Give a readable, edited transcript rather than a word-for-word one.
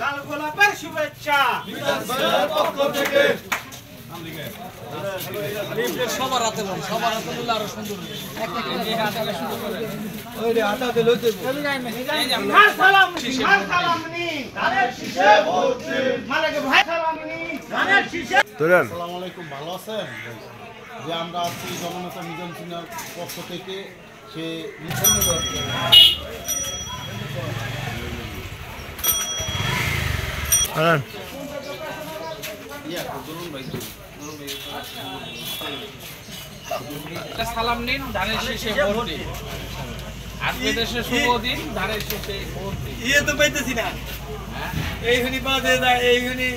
লাল গোলাপের শুভেচ্ছা সবার হাতে বল, সবার হাতে বললে আরো সুন্দর আসসালামু আলাইকুম, ভালো আছেন? যে আমরা আছি জননেতা মিজান সিনহার পক্ষ থেকে সে সালাম নিন, ধানের শেষে ভোট দিন। আজকে দেশের শুভ দিন, ধানের শেষে ভোট দিন। ইয়ে তো পাইতেছি না, এইখানে পাওয়া যায়, এইখানে